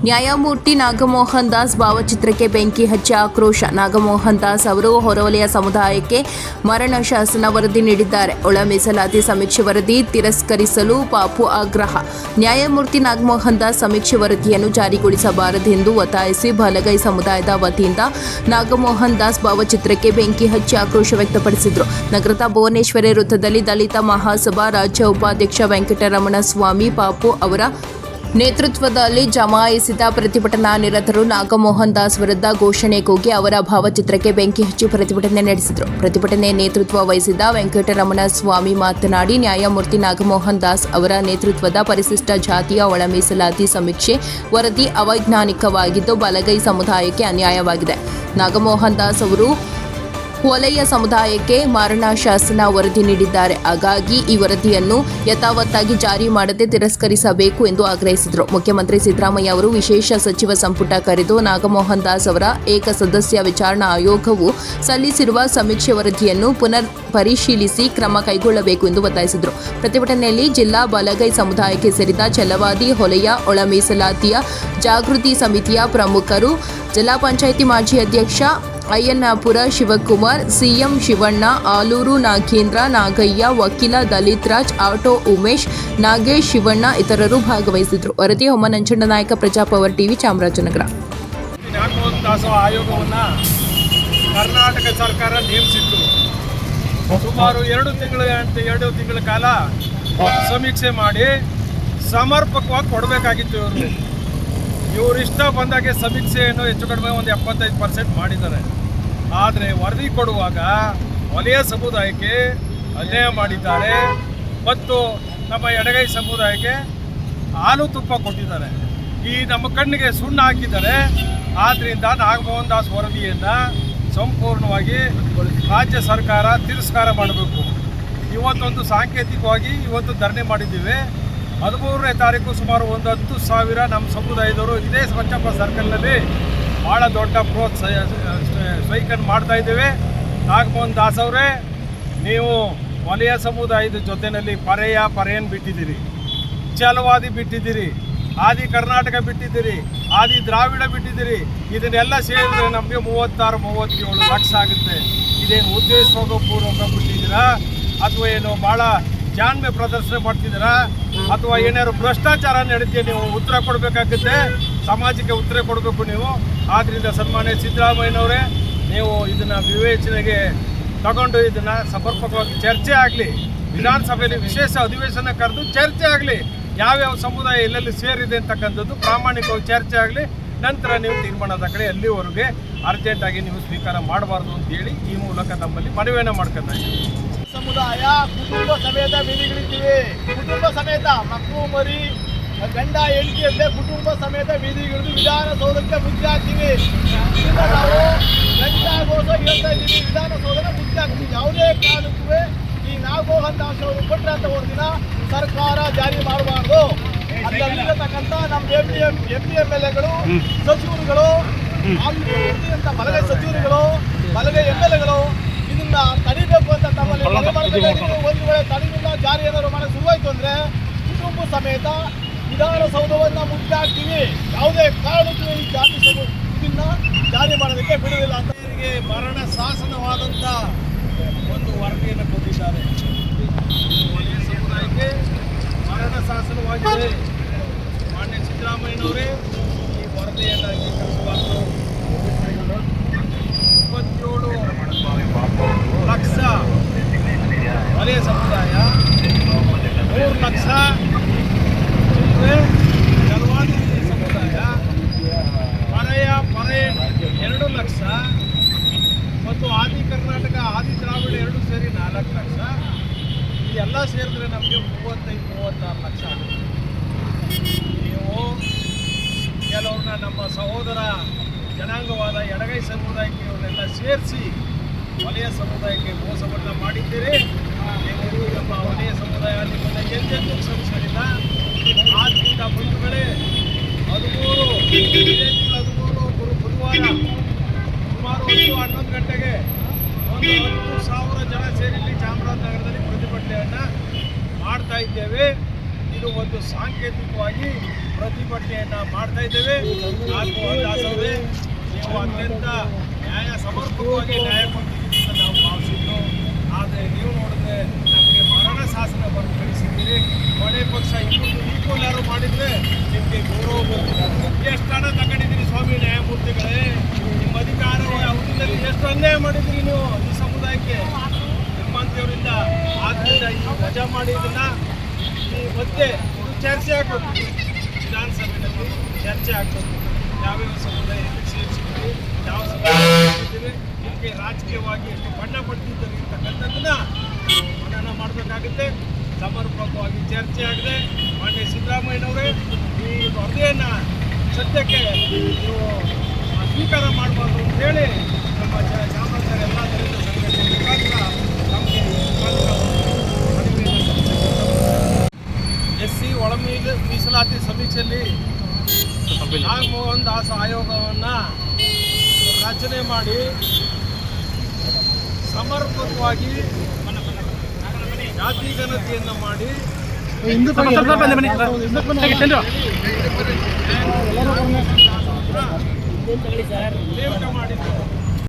ನ್ಯಾಯಮೂರ್ತಿ ನಾಗಮೋಹನ್ ದಾಸ್ ಭಾವಚಿತ್ರಕ್ಕೆ ಬೆಂಕಿ ಹಚ್ಚಿ ಆಕ್ರೋಶ. ನಾಗಮೋಹನ್ ದಾಸ್ ಅವರು ಹೊರವಲಯ ಸಮುದಾಯಕ್ಕೆ ಮರಣ ಶಾಸನ ವರದಿ ನೀಡಿದ್ದಾರೆ. ಒಳ ಮೀಸಲಾತಿ ಸಮೀಕ್ಷೆ ವರದಿ ತಿರಸ್ಕರಿಸಲು ಪಾಪು ಆಗ್ರಹ. ನ್ಯಾಯಮೂರ್ತಿ ನಾಗಮೋಹನ್ ದಾಸ್ ಸಮೀಕ್ಷೆ ವರದಿಯನ್ನು ಜಾರಿಗೊಳಿಸಬಾರದೆಂದು ಒತ್ತಾಯಿಸಿ ಬಲಗೈ ಸಮುದಾಯದ ವತಿಯಿಂದ ನಾಗಮೋಹನ್ ದಾಸ್ ಭಾವಚಿತ್ರಕ್ಕೆ ಬೆಂಕಿ ಹಚ್ಚಿ ಆಕ್ರೋಶ ವ್ಯಕ್ತಪಡಿಸಿದರು. ನಗರದ ಭುವನೇಶ್ವರಿ ವೃತ್ತದಲ್ಲಿ ದಲಿತ ಮಹಾಸಭಾ ರಾಜ್ಯ ಉಪಾಧ್ಯಕ್ಷ ವೆಂಕಟರಮಣ ಸ್ವಾಮಿ ಪಾಪು ಅವರ ನೇತೃತ್ವದಲ್ಲಿ ಜಮಾಯಿಸಿದ ಪ್ರತಿಭಟನಾ ನಿರತರು ನಾಗಮೋಹನ್ ದಾಸ್ ವಿರುದ್ಧ ಘೋಷಣೆ ಕೂಗಿ ಅವರ ಭಾವಚಿತ್ರಕ್ಕೆ ಬೆಂಕಿ ಹಚ್ಚಿ ಪ್ರತಿಭಟನೆ ನಡೆಸಿದರು. ಪ್ರತಿಭಟನೆ ನೇತೃತ್ವ ವಹಿಸಿದ ವೆಂಕಟರಮಣ ಸ್ವಾಮಿ ಮಾತನಾಡಿ, ನ್ಯಾಯಮೂರ್ತಿ ನಾಗಮೋಹನ್ ದಾಸ್ ಅವರ ನೇತೃತ್ವದ ಪರಿಶಿಷ್ಟ ಜಾತಿಯ ಒಳ ಮೀಸಲಾತಿ ಸಮೀಕ್ಷೆ ವರದಿ ಅವೈಜ್ಞಾನಿಕವಾಗಿದ್ದು ಬಲಗೈ ಸಮುದಾಯಕ್ಕೆ ಅನ್ಯಾಯವಾಗಿದೆ. ನಾಗಮೋಹನ್ ದಾಸ್ ಅವರು ವಲಯ ಸಮುದಾಯಕ್ಕೆ ಮರಣ ಶಾಸನ ವರದಿ ನೀಡಿದ್ದಾರೆ. ಹಾಗಾಗಿ ಈ ವರದಿಯನ್ನು ಯಥಾವತ್ತಾಗಿ ಜಾರಿ ಮಾಡದೆ ತಿರಸ್ಕರಿಸಬೇಕು ಎಂದು ಆಗ್ರಹಿಸಿದರು. ಮುಖ್ಯಮಂತ್ರಿ ಸಿದ್ದರಾಮಯ್ಯ ಅವರು ವಿಶೇಷ ಸಚಿವ ಸಂಪುಟ ಕರೆದು ನಾಗಮೋಹನ್ ದಾಸ್ ಅವರ ಏಕಸದಸ್ಯ ವಿಚಾರಣಾ ಆಯೋಗವು ಸಲ್ಲಿಸಿರುವ ಸಮೀಕ್ಷೆ ವರದಿಯನ್ನು ಪುನರ್ ಪರಿಶೀಲಿಸಿ ಕ್ರಮ ಕೈಗೊಳ್ಳಬೇಕು ಎಂದು ಒತ್ತಾಯಿಸಿದರು. ಪ್ರತಿಭಟನೆಯಲ್ಲಿ ಜಿಲ್ಲಾ ಬಲಗೈ ಸಮುದಾಯಕ್ಕೆ ಸೇರಿದ ಛಲವಾದಿ ವಲಯ ಒಳ ಮೀಸಲಾತಿಯ ಜಾಗೃತಿ ಸಮಿತಿಯ ಪ್ರಮುಖರು, ಜಿಲ್ಲಾ ಪಂಚಾಯಿತಿ ಮಾಜಿ ಅಧ್ಯಕ್ಷ ಅಯ್ಯನಾಪುರ ಶಿವಕುಮಾರ್, ಸಿಎಂ ಶಿವಣ್ಣ, ಆಲೂರು ನಾಗೇಂದ್ರ, ನಾಗಯ್ಯ, ವಕೀಲ ದಲಿತ್ ರಾಜ್, ಆಟೋ ಉಮೇಶ್, ನಾಗೇಶ್, ಶಿವಣ್ಣ ಇತರರು ಭಾಗವಹಿಸಿದರು. ವರದಿ ಹೊಮ್ಮ ನಂಜಣ್ಣನಾಯಕ, ಪ್ರಜಾಪವರ್ ಟಿವಿ, ಚಾಮರಾಜನಗರ. ನಾಗಮೋಹನ್ ದಾಸ್ ಆಯೋಗವನ್ನು ಕರ್ನಾಟಕ ಸರ್ಕಾರ ನೇಮಿಸಿತ್ತು. ಸುಮಾರು 2 ತಿಂಗಳ ಕಾಲ ಸಮೀಕ್ಷೆ ಮಾಡಿ ಸಮರ್ಪಕವಾಗಿ ಕೊಡಬೇಕಾಗಿತ್ತು. ಇವರು ಇಷ್ಟ ಬಂದಾಗೆ ಸಮೀಕ್ಷೆಯನ್ನು ಹೆಚ್ಚು ಕಡಿಮೆ ಒಂದು 75% ಮಾಡಿದ್ದಾರೆ. ಆದರೆ ವರದಿ ಕೊಡುವಾಗ ವಲಯ ಸಮುದಾಯಕ್ಕೆ ಅನ್ಯಾಯ ಮಾಡಿದ್ದಾರೆ ಮತ್ತು ನಮ್ಮ ಎಡಗೈ ಸಮುದಾಯಕ್ಕೆ ಹಾಲು ತುಪ್ಪ ಕೊಟ್ಟಿದ್ದಾರೆ. ಈ ನಮ್ಮ ಕಣ್ಣಿಗೆ ಸುಣ್ಣ ಹಾಕಿದ್ದಾರೆ. ಆದ್ದರಿಂದ ನಾಗಮೋಹನ್ ದಾಸ್ ವರದಿಯನ್ನು ಸಂಪೂರ್ಣವಾಗಿ ರಾಜ್ಯ ಸರ್ಕಾರ ತಿರಸ್ಕಾರ ಮಾಡಬೇಕು. ಇವತ್ತೊಂದು ಸಾಂಕೇತಿಕವಾಗಿ ಧರಣಿ ಮಾಡಿದ್ದೀವಿ. 13ನೇ ತಾರೀಕು ಸುಮಾರು 10,000 ನಮ್ಮ ಸಮುದಾಯದವರು ಇದೇ ಸ್ವಚ್ಛಪ್ಪ ಸರ್ಕಲ್ನಲ್ಲಿ ಭಾಳ ದೊಡ್ಡ ಸ್ಟ್ರೈಕನ್ನು ಮಾಡ್ತಾ ಇದ್ದೇವೆ. ನಾಗಮೋಹನ್ ದಾಸ್ ಅವರೇ, ನೀವು ವಲಯ ಸಮುದಾಯದ ಜೊತೆಯಲ್ಲಿ ಪರೆಯನ್ನು ಬಿಟ್ಟಿದ್ದೀರಿ, ಛಲವಾದಿ ಬಿಟ್ಟಿದ್ದೀರಿ, ಆದಿ ಕರ್ನಾಟಕ ಬಿಟ್ಟಿದ್ದೀರಿ, ಆದಿ ದ್ರಾವಿಡ ಬಿಟ್ಟಿದ್ದೀರಿ. ಇದನ್ನೆಲ್ಲ ಸೇರಿದ್ರೆ ನಮಗೆ 36-37 ಲಕ್ಷ ಆಗುತ್ತೆ. ಇದೇನು ಉದ್ದೇಶಪೂರ್ವಕ ಬಿಟ್ಟಿದ್ದೀರಾ ಅಥವಾ ಏನು ಭಾಳ ಜಾಣ್ಮೆ ಪ್ರದರ್ಶನ ಮಾಡ್ತಿದ್ದೀರಾ ಅಥವಾ ಏನಾದ್ರು ಭ್ರಷ್ಟಾಚಾರ ನಡೆದಿದೆ? ನೀವು ಉತ್ತರ ಕೊಡಬೇಕಾಗುತ್ತೆ, ಸಮಾಜಕ್ಕೆ ಉತ್ತರ ಕೊಡಬೇಕು ನೀವು. ಆದ್ದರಿಂದ ಸನ್ಮಾನ್ಯ ಸಿದ್ದರಾಮಯ್ಯನವರೇ, ನೀವು ಇದನ್ನು ವಿವೇಚನೆಗೆ ತಗೊಂಡು ಇದನ್ನು ಸಮರ್ಪಕವಾಗಿ ಚರ್ಚೆ ಆಗಲಿ, ವಿಧಾನಸಭೆಯಲ್ಲಿ ವಿಶೇಷ ಅಧಿವೇಶನ ಕರೆದು ಚರ್ಚೆ ಆಗಲಿ, ಯಾವ್ಯಾವ ಸಮುದಾಯ ಎಲ್ಲೆಲ್ಲಿ ಸೇರಿದೆ ಅಂತಕ್ಕಂಥದ್ದು ಪ್ರಾಮಾಣಿಕವಾಗಿ ಚರ್ಚೆ ಆಗಲಿ. ನಂತರ ನೀವು ತೀರ್ಮಾನದ ಕಡೆ ಅಲ್ಲಿವರೆಗೆ ಅರ್ಜೆಂಟಾಗಿ ನೀವು ಸ್ವೀಕಾರ ಮಾಡಬಾರ್ದು ಅಂತೇಳಿ ಈ ಮೂಲಕ ನಮ್ಮಲ್ಲಿ ಮನವಿಯನ್ನು ಮಾಡ್ಕೊತಾ ಇದ್ದೀವಿ. ಸಮುದಾಯ ಕುಟುಂಬ ಸಮೇತ ಬೀದಿಗಿಳಿತೀವಿ. ಕುಟುಂಬ ಸಮೇತ ಮಕ್ಕಳು ಮರಿ ಗಂಡ ಹೆಂಡತಿಯಲ್ಲೇ ಕುಟುಂಬ ಸಮೇತ ಬೀದಿಗಿಳಿದು ವಿಧಾನಸೌಧಕ್ಕೆ ಮುಚ್ಚಿ ಹಾಕ್ತೀವಿ. ನಾವು ಗಂಟಾಗೋಸ ಹೇಳ್ತಾ ಇದ್ದೀವಿ, ವಿಧಾನಸೌಧನ ಮುಚ್ಚಿ ಹಾಕ್ತೀವಿ. ಯಾವುದೇ ಕಾರಣಕ್ಕೂ ಈ ನಾಗಮೋಹನ್ ದಾಸ್ ಅವರು ಕೊಟ್ಟಂತ ದಿನ ಸರ್ಕಾರ ಜಾರಿ ಮಾಡಬಾರ್ದು. ಅಲ್ಲಿರತಕ್ಕಂಥ ನಮ್ಮ MLAಗಳು, ಸಚಿವರುಗಳು, ಅಂತ ಬಲಗೈ ಸಚಿವರುಗಳು, ಬಲಗೈ MLAಗಳು ಇದನ್ನ ತಡಿಬೇಕು ಅಂತ ತಮ್ಮಲ್ಲಿ ಮನವಿ ಮಾಡಬೇಕಾಗಿದೆ. ಒಂದು ವೇಳೆ ತಡೆಯಿಂದ ಜಾರಿ ಏನಾದ್ರು ಮಾಡಕ್ಕೆ ಶುರುವಾಯಿತು ಅಂದರೆ ಕುಟುಂಬ ಸಮೇತ ವಿಧಾನಸೌಧವನ್ನು ಮುಚ್ಚಾಕ್ತೀವಿ. ಯಾವುದೇ ಕಾರಣಕ್ಕೂ ಈ ಇದನ್ನ ಜಾರಿ ಮಾಡೋದಕ್ಕೆ ಬಿಡುವುದಿಲ್ಲ ಅಂತ ಮರಣ ಶಾಸನವಾದಂಥ ಒಂದು ವರದಿಯನ್ನು ಕೊಟ್ಟಿದ್ದಾರೆ. ವಲಯ ಸಮುದಾಯಕ್ಕೆ ಮರಣ ಶಾಸನವಾಗಿದೆ. ಮಾನ್ಯ ಸಿದ್ದರಾಮಯ್ಯನವರೇ, ಈ ವರದಿಯನ್ನು ಅಂಗೀಕರಿಸಬಾರದು. 27 ಲಕ್ಷ ವಲಯ ಸಮುದಾಯ, 3 ಲಕ್ಷ ಛಲವಾದಿ ಸಮುದಾಯ, ಪರೆ 2 ಲಕ್ಷ ಮತ್ತು ಆದಿ ಕರ್ನಾಟಕ, ಆದಿ ದ್ರಾವಿಡ 2 ಸೇರಿ 4 ಲಕ್ಷ. ಈ ಎಲ್ಲ ಸೇರಿದ್ರೆ ನಮಗೆ 35-36 ಲಕ್ಷ ಆಗುತ್ತೆ. ನೀವು ಕೆಲವ್ರನ್ನ ನಮ್ಮ ಸಹೋದರ ಜನಾಂಗವಾದ ಎಡಗೈ ಸಮುದಾಯಕ್ಕೆ ಇವನ್ನೆಲ್ಲ ಸೇರಿಸಿ ವಲಯ ಸಮುದಾಯಕ್ಕೆ ಮೋಸವನ್ನು ಮಾಡಿದ್ದೀರಿ. ನೀವು ನಮ್ಮ ವಲಯ ಸಮುದಾಯ ನಿಮ್ಮನ್ನು ಎಂದೆಂದೂ ಕ್ಷಮಿಸಲಿಲ್ಲ. ಆದ್ದರಿಂದ ಬಂಧುಗಳೇ, 13 ಬುಧವಾರ ಸುಮಾರು 11 ಗಂಟೆಗೆ 10,000 ಜನ ಸೇರಿ ಇಲ್ಲಿ ಚಾಮರಾಜನಗರದಲ್ಲಿ ಪ್ರತಿಭಟನೆಯನ್ನು ಮಾಡ್ತಾ ಇದ್ದೇವೆ. ಇದು ಒಂದು ಸಾಂಕೇತಿಕವಾಗಿ ಪ್ರತಿಭಟನೆಯನ್ನು ಮಾಡ್ತಾ ಇದ್ದೇವೆ. ನಾಗಮೋಹನ್ ದಾಸ್ ಅವರೇ, ನೀವು ಅತ್ಯಂತ ಸಮರ್ಪಕವಾಗಿ ನ್ಯಾಯ ಕೊಡ್ತೀವಿ ಅಂತ ನಾವು ಭಾವಿಸಿದ್ದು. ಆದರೆ ನೀವು ನೋಡಿದ್ರೆ ನಮಗೆ ಮರಣ ಶಾಸನ ಬರೆದು ಕಳಿಸಿದ್ದೀರಿ. ಕೊನೆ ಪಕ್ಷ ಈಕ್ವಲ್ ಯಾರು ಮಾಡಿದರೆ ನಿಮಗೆ ಗೌರವ ಬರ್ತಿದೆ. ಎಷ್ಟು ಹಣ ತಗೊಂಡಿದ್ದೀರಿ ಸ್ವಾಮಿ ನ್ಯಾಯಮೂರ್ತಿಗಳೇ? ನಿಮ್ಮ ಅಧಿಕಾರ ಅವಧಿಯಲ್ಲಿ ಎಷ್ಟು ಅನ್ಯಾಯ ಮಾಡಿದ್ದೀರಿ ನೀವು ಈ ಸಮುದಾಯಕ್ಕೆ ನಿಮ್ಮಂಥವರಿಂದ. ಆದ್ದರಿಂದ ಈ ವಜಾ ಮಾಡಿದ್ದನ್ನು ಈ ಮತ್ತೆ ಚರ್ಚೆ ಆಗಬೇಕು, ವಿಧಾನಸಭೆಯಲ್ಲಿ ಚರ್ಚೆ ಆಗಬೇಕು. ಯಾವ್ಯಾವ ಸಮುದಾಯಕ್ಕೆ ಸೇರಿಸಿದ್ದೀವಿ, ಯಾವ ಸಮುದಾಯ ಇದಕ್ಕೆ ರಾಜಕೀಯವಾಗಿ ಎಷ್ಟು ಬಣ್ಣ ಪಡ್ತಿದ್ದಾರೆ ಇರ್ತಕ್ಕಂಥದ್ದನ್ನ ಮನನ ಮಾಡಬೇಕಾಗುತ್ತೆ. ಸಮರ್ಪಕವಾಗಿ ಚರ್ಚೆ ಆಗದೆ ಮಾನ್ಯ ಸಿದ್ದರಾಮಯ್ಯನವರೇ ಈ ವರದಿಯನ್ನು ಸದ್ಯಕ್ಕೆ ನೀವು ಸ್ವೀಕಾರ ಮಾಡಬಾರ್ದು ಅಂತೇಳಿ ನಮ್ಮ ಚಾಮರಾಜನಗರ ಎಲ್ಲ ದಲಿತ ಸಂಘಟನೆ ಮುಖಾಂತರ ನಮಗೆ SC ಒಳ ಮೀಸಲಾತಿ ಸಮೀಕ್ಷೆಯಲ್ಲಿ ನಾಗಮೋಹನ್ ದಾಸ್ ಆಯೋಗವನ್ನು ರಚನೆ ಮಾಡಿ ಸಮರ್ಪಕವಾಗಿ ಜಾತಿ ಗಣತಿಯನ್ನು ಮಾಡಿ ನೇಮಕ ಮಾಡಿದ್ದು.